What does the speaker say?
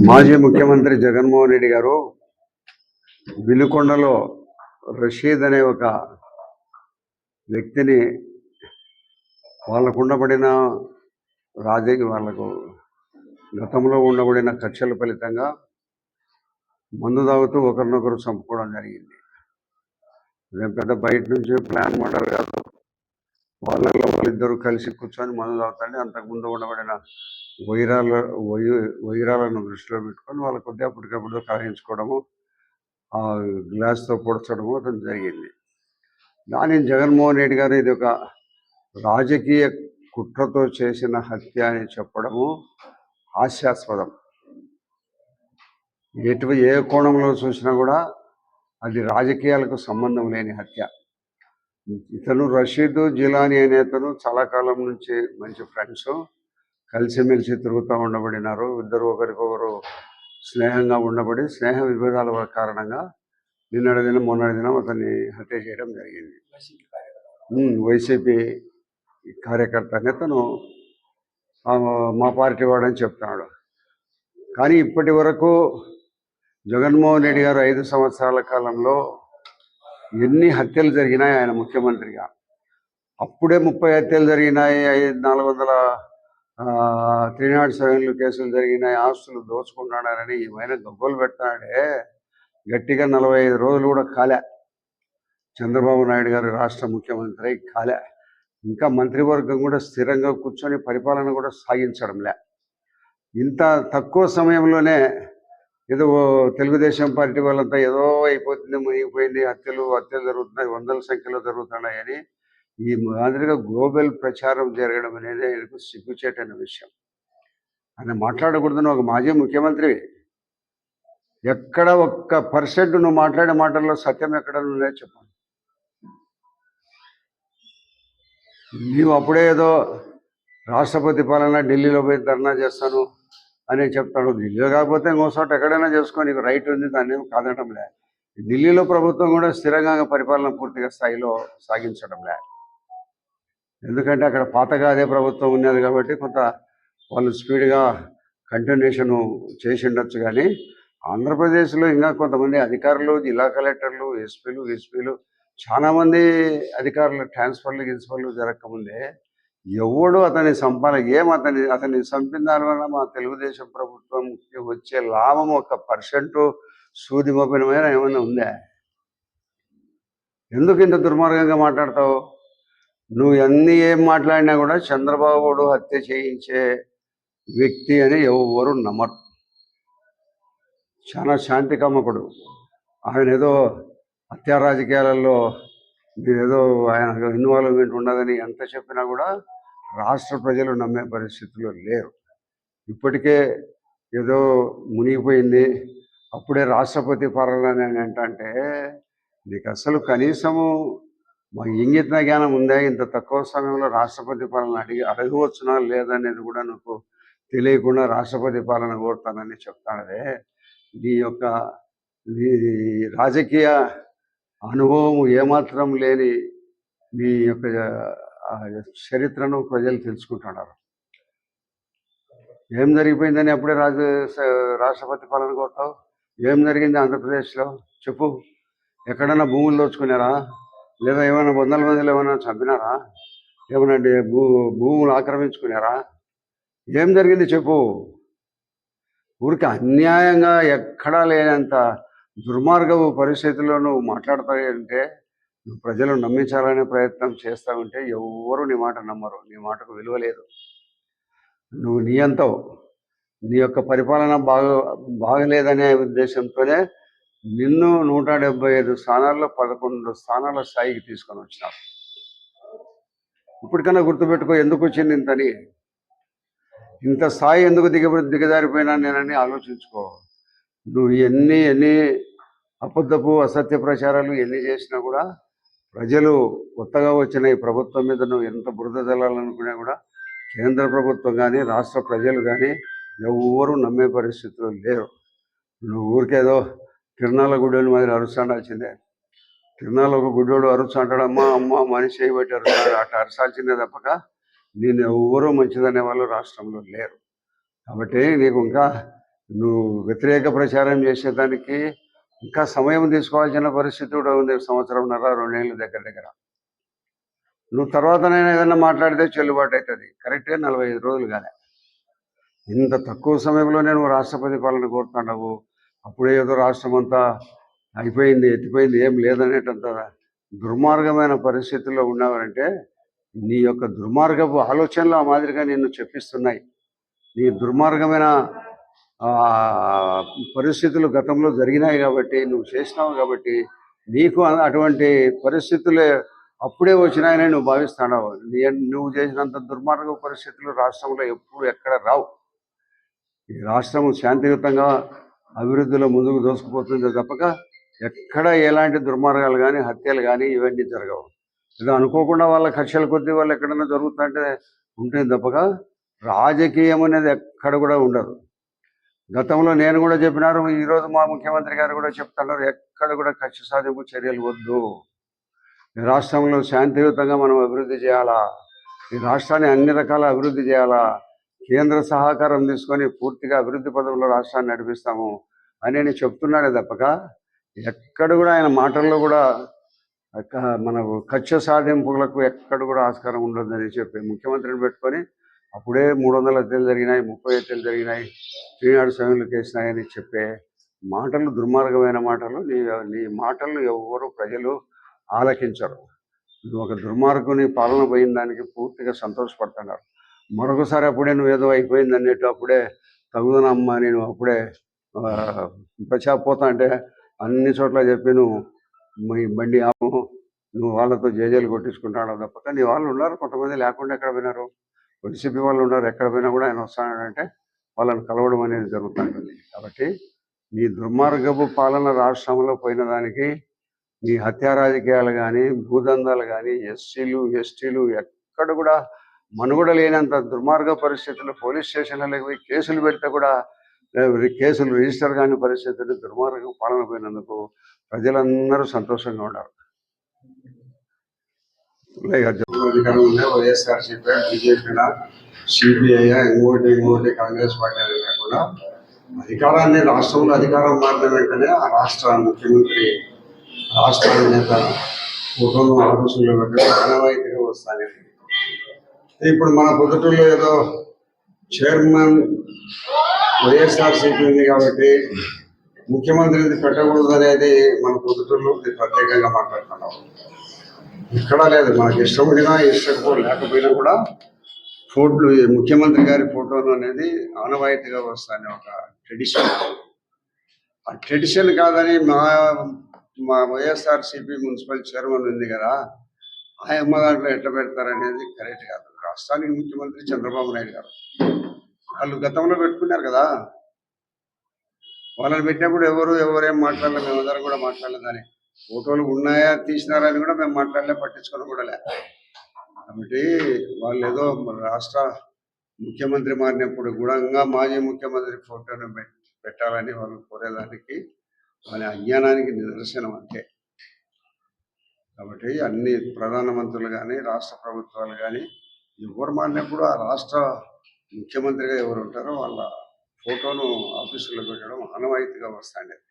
మాజీ ముఖ్యమంత్రి జగన్మోహన్ రెడ్డి గారు వినుకొండలో రషీద్ అనే ఒక వ్యక్తిని వాళ్ళకు ఉండబడిన వాళ్ళకు గతంలో ఉండబడిన కక్షల ఫలితంగా మందు తాగుతూ ఒకరినొకరు చంపుకోవడం జరిగింది. ఇదేం పెద్ద బయట నుంచి ప్లాన్ మర్డర్ కాదు. వాళ్ళిద్దరూ కలిసి కూర్చొని మందు తాగుతాండి. అంతకుముందు ఉండబడిన వైరాలను దృష్టిలో పెట్టుకొని వాళ్ళ కొద్దిగా అప్పటికప్పుడు కాయించుకోవడము, ఆ గ్లాస్తో పొడచడము అతను జరిగింది. దాని జగన్మోహన్ రెడ్డి గారు ఇది ఒక రాజకీయ కుట్రతో చేసిన హత్య అని చెప్పడము హాస్యాస్పదం. ఏ కోణంలో చూసినా కూడా అది రాజకీయాలకు సంబంధం లేని హత్య. ఇతను రషీద్ జిలానీ అనే అతను చాలా కాలం నుంచి మంచి ఫ్రెండ్స్, కలిసిమెలిసి తిరుగుతూ ఉండబడినారు. ఇద్దరు ఒకరికొకరు స్నేహంగా ఉండబడి స్నేహ విభేదాల కారణంగా నిన్నటి దినం మొన్నటి దినం అతన్ని హత్య చేయడం జరిగింది. వైసీపీ కార్యకర్త అతను మా పార్టీ వాడని చెప్తున్నాడు. కానీ ఇప్పటి వరకు జగన్మోహన్ రెడ్డి గారు 5 సంవత్సరాల కాలంలో ఎన్ని హత్యలు జరిగినాయి ఆయన ముఖ్యమంత్రిగా? అప్పుడే 30 హత్యలు జరిగినాయి, 307 కేసులు జరిగినాయి, ఆస్తులు దోచుకున్నాడని ఏమైనా గొప్పలు పెట్టాడే. గట్టిగా 45 రోజులు కూడా కాలే చంద్రబాబు నాయుడు గారు రాష్ట్ర ముఖ్యమంత్రి కాలే. ఇంకా మంత్రివర్గం కూడా స్థిరంగా కూర్చొని పరిపాలన కూడా సాగించడంలే. ఇంత తక్కువ సమయంలోనే ఏదో తెలుగుదేశం పార్టీ వాళ్ళంతా ఏదో అయిపోతుంది, మునిగిపోయింది, హత్యలు జరుగుతున్నాయి, వందల సంఖ్యలో జరుగుతున్నాయని ఈ మాదిరిగా గ్లోబల్ ప్రచారం జరగడం అనేది ఆయనకు సిగ్గుచేటైన విషయం. ఆయన మాట్లాడకూడదని ఒక మాజీ ముఖ్యమంత్రి. ఎక్కడ 1% నువ్వు మాట్లాడే మాటల్లో సత్యం ఎక్కడ ఉందే చెప్పండి. నీవు అప్పుడే ఏదో రాష్ట్రపతి పాలన ఢిల్లీలో పోయి ధర్నా చేస్తాను అని చెప్తాడు. ఢిల్లీలో కాకపోతే ఇంకో చోట ఎక్కడైనా చేసుకో, నీకు రైట్ ఉంది, దాన్ని ఏమి కాదనడంలే. ఢిల్లీలో ప్రభుత్వం కూడా స్థిరంగా పరిపాలన పూర్తిగా స్థాయిలో సాగించడంలే. ఎందుకంటే అక్కడ పాతగా అదే ప్రభుత్వం ఉన్నది కాబట్టి కొంత వాళ్ళు స్పీడ్గా కంటిన్యూషన్ చేసి ఉండొచ్చు. కానీ ఆంధ్రప్రదేశ్లో ఇంకా కొంతమంది అధికారులు, జిల్లా కలెక్టర్లు, ఎస్పీలు చాలామంది అధికారులు ట్రాన్స్ఫర్లు జరగకముందే ఎవడు అతన్ని చంపాలి? అతన్ని చంపిన దానివల్ల మా తెలుగుదేశం ప్రభుత్వంకి వచ్చే లాభం 1% సూది మోపినమైన ఏమైనా ఉందా? ఎందుకు ఇంత దుర్మార్గంగా మాట్లాడతావు? నువ్వు ఏం మాట్లాడినా కూడా చంద్రబాబుడు హత్య చేయించే వ్యక్తి అని ఎవరు నమ్మరు. చాలా శాంతి కామకుడు. ఆయన ఏదో హత్యా రాజకీయాలలో మీరేదో ఆయన ఇన్వాల్వ్మెంట్ ఉండదని ఎంత చెప్పినా కూడా రాష్ట్ర ప్రజలు నమ్మే పరిస్థితుల్లో లేరు. ఇప్పటికే ఏదో మునిగిపోయింది, అప్పుడే రాష్ట్రపతి పాలన ఏంటంటే నీకు అసలు కనీసము మా ఇంగిత జ్ఞానం ఉందా? ఇంత తక్కువ సమయంలో రాష్ట్రపతి పాలన అడగవచ్చునా లేదనేది కూడా నాకు తెలియకుండా రాష్ట్రపతి పాలన కోరుతానని చెప్తానదే. నీ రాజకీయ అనుభవం ఏమాత్రం లేని మీ యొక్క చరిత్రను ప్రజలు తెలుసుకుంటున్నారు. ఏం జరిగిపోయిందని అప్పుడే రాష్ట్రపతి పాలన కోరుతావు? ఏం జరిగింది ఆంధ్రప్రదేశ్లో చెప్పు. ఎక్కడైనా భూములు దోచుకున్నారా? లేదా ఏమైనా వందల మందిలో ఏమైనా చంపినారా? ఏమైనా భూములు ఆక్రమించుకున్నారా? ఏం జరిగింది చెప్పు. ఊరికి అన్యాయంగా ఎక్కడా లేనంత దుర్మార్గపు పరిస్థితుల్లో నువ్వు మాట్లాడతాయంటే, నువ్వు ప్రజలు నమ్మించాలనే ప్రయత్నం చేస్తావంటే ఎవరు నీ మాట నమ్మరు. నీ మాటకు విలువ లేదు. నువ్వు నీ అంతవు. నీ యొక్క పరిపాలన బాగలేదనే ఉద్దేశంతోనే నిన్ను 175 స్థానాల్లో 11 స్థానాల స్థాయికి తీసుకొని వచ్చినావు. ఇప్పటికన్నా గుర్తుపెట్టుకో ఎందుకు వచ్చింది ఇంతని. ఇంత స్థాయి ఎందుకు దిగజారిపోయినా నేనని ఆలోచించుకో. నువ్వు ఎన్ని అబద్ధపు అసత్య ప్రచారాలు ఎన్ని చేసినా కూడా ప్రజలు కొత్తగా వచ్చిన ఈ ప్రభుత్వం మీద నువ్వు ఎంత బురద జల్లాలనుకున్నా కూడా కేంద్ర ప్రభుత్వం కానీ రాష్ట్ర ప్రజలు కానీ ఎవరు నమ్మే పరిస్థితులు లేరు. నువ్వు ఊరికేదో తిరునాళ్ళ గుడ్డోని మాదిరి అరుస్తాడాల్సిందే. తిరునాళ్ళ ఒక గుడ్డోడు అరుస్తాంటాడమ్మా అమ్మ మనిషి చేయబట్టి అరుస్తాడు, అట్లా అరసాల్సిందే తప్పక నేను ఎవరూ మంచిదనే వాళ్ళు రాష్ట్రంలో లేరు. కాబట్టి నీకు ఇంకా నువ్వు వ్యతిరేక ప్రచారం చేసేదానికి ఇంకా సమయం తీసుకోవాల్సిన పరిస్థితి కూడా ఉంది. సంవత్సరంన్నర 2 ఏళ్ళు దగ్గర దగ్గర. నువ్వు తర్వాతనైనా ఏదన్నా మాట్లాడితే చెల్లుబాటు అవుతుంది. కరెక్ట్గా 45 రోజులు కాలే. ఇంత తక్కువ సమయంలోనే నువ్వు రాష్ట్రపతి పాలన కోరుతున్నావు. అప్పుడే ఏదో రాష్ట్రం అంతా అయిపోయింది, ఎత్తిపోయింది, ఏం లేదనేటంత దుర్మార్గమైన పరిస్థితుల్లో ఉన్నావంటే నీ యొక్క దుర్మార్గపు ఆలోచనలు ఆ మాదిరిగా నిన్ను చెప్పిస్తున్నాయి. నీ దుర్మార్గమైన పరిస్థితులు గతంలో జరిగినాయి కాబట్టి, నువ్వు చేసినావు కాబట్టి నీకు అటువంటి పరిస్థితులే అప్పుడే వచ్చినాయని నువ్వు భావిస్తున్నావు. నువ్వు చేసినంత దుర్మార్గ పరిస్థితులు రాష్ట్రంలో ఎప్పుడు ఎక్కడ రావు. ఈ రాష్ట్రం శాంతియుతంగా అభివృద్ధిలో ముందుకు దోసుకుపోతుంది తప్పక ఎక్కడ ఎలాంటి దుర్మార్గాలు కానీ, హత్యలు కానీ ఇవన్నీ జరగవు. ఇది అనుకోకుండా వాళ్ళ కక్షల కొద్దీ వాళ్ళు ఎక్కడన్నా జరుగుతుంటే ఉంటుంది తప్పక రాజకీయం అనేది ఎక్కడ కూడా ఉండదు. గతంలో నేను కూడా చెప్పినారు, ఈరోజు మా ముఖ్యమంత్రి గారు కూడా చెప్తున్నారు, ఎక్కడ కూడా కక్ష సాధింపు చర్యలు వద్దు. ఈ రాష్ట్రంలో శాంతియుతంగా మనం అభివృద్ధి చేయాలా, ఈ రాష్ట్రాన్ని అన్ని రకాల అభివృద్ధి చేయాలా, కేంద్ర సహకారం తీసుకొని పూర్తిగా అభివృద్ధి పదంలో రాష్ట్రాన్ని నడిపిస్తాము అని నేను చెప్తున్నాడే తప్పక ఎక్కడ కూడా ఆయన మాటల్లో కూడా మన కక్ష సాధింపులకు ఎక్కడ కూడా ఆస్కారం ఉండదని చెప్పి ముఖ్యమంత్రిని పెట్టుకొని అప్పుడే 300 హత్యలు జరిగినాయి, 30 హత్యలు జరిగినాయి, శ్రీనాడు స్వామిలు కేసినాయని చెప్పే మాటలు దుర్మార్గమైన మాటలు. నీ మాటలు ఎవరు ప్రజలు ఆలకించరు. నువ్వు ఒక దుర్మార్గుని పాలన పోయిన దానికి పూర్తిగా సంతోషపడుతున్నారు. మరొకసారి అప్పుడే నువ్వేదో అయిపోయింది అన్నట్టు అప్పుడే తగుదనమ్మా నేను అప్పుడే ప్రచాపోతా అంటే అన్ని చోట్ల చెప్పి నువ్వు మీ బండి ఆపు, నువ్వు వాళ్ళతో జేజేలు కొట్టించుకుంటాడు తప్పక నీ వాళ్ళు ఉన్నారు, కొంతమంది లేకుండా ఎక్కడ పోయినారు, వైసీపీ వాళ్ళు ఉన్నారు, ఎక్కడ పోయినా కూడా ఆయన వస్తాడంటే వాళ్ళని కలవడం అనేది జరుగుతుంటుంది. కాబట్టి నీ దుర్మార్గపు పాలన రాష్ట్రంలో పోయిన దానికి నీ హత్యా రాజకీయాలు కానీ, భూదందాలు కానీ, ఎస్సీలు ఎస్టీలు ఎక్కడ కూడా మనుగడ లేనంత దుర్మార్గ పరిస్థితులు, పోలీస్ స్టేషన్లకు పోయి కేసులు పెడితే కూడా కేసులు రిజిస్టర్ కాని పరిస్థితులు, దుర్మార్గ పాలన పోయినందుకు ప్రజలందరూ సంతోషంగా ఉన్నారు. అధికారం ఉన్నాయి, వైఎస్ఆర్సీపీ, బీజేపీనా, సిపిఐ, ఇంకోటి కాంగ్రెస్ పార్టీ అని కాకుండా అధికారాన్ని రాష్ట్రంలో అధికారం మారిన వెంటనే ఆ రాష్ట్ర ముఖ్యమంత్రి రాష్ట్ర నేత ఫోటోను ఆఫీసుల్లో పెట్టడం ఆనవాయితీగా వస్తాయి. ఇప్పుడు మన పొద్దుటూరులో ఏదో చైర్మన్ వైఎస్ఆర్సీపీ ఉంది కాబట్టి ముఖ్యమంత్రిని పెట్టకూడదు అనేది మన పొద్దుటూరులో ప్రత్యేకంగా మాట్లాడుతున్నాం. ఇక్కడ లేదు, మనకి ఇష్టపడినా లేకపోయినా కూడా ఫోటో ముఖ్యమంత్రి గారి ఫోటోలు అనేది ఆనవాయితీగా వస్తాయని ఒక ట్రెడిషన్. ఆ ట్రెడిషన్ కాదని మా వైఎస్ఆర్సీపీ మున్సిపల్ చైర్మన్ ఉంది కదా, ఆ అమ్మ దాంట్లో ఎట్లా పెడతారనేది కరెక్ట్ కాదు. రాష్ట్రానికి ముఖ్యమంత్రి చంద్రబాబు నాయుడు గారు వాళ్ళు గతంలో పెట్టుకున్నారు కదా, వాళ్ళని పెట్టినప్పుడు ఎవరేం మాట్లాడలేదు, మేమందరం కూడా మాట్లాడలేదని. ఫోటోలు ఉన్నాయా తీసినారని కూడా మేము మాట్లాడలే, పట్టించుకొని కూడా లే. కాబట్టి వాళ్ళు ఏదో రాష్ట్ర ముఖ్యమంత్రి మారినప్పుడు కూడా ఇంకా మాజీ ముఖ్యమంత్రి ఫోటోను పెట్టాలని వాళ్ళు కోరేదానికి వాళ్ళ అజ్ఞానానికి నిదర్శనం అంతే. కాబట్టి అన్ని ప్రధానమంత్రులు కానీ, రాష్ట్ర ప్రభుత్వాలు కానీ ఎవరు మారినప్పుడు ఆ రాష్ట్ర ముఖ్యమంత్రిగా ఎవరు ఉంటారో వాళ్ళ ఫోటోను ఆఫీసులో పెట్టడం ఆనవాయితీగా వస్తాండేది.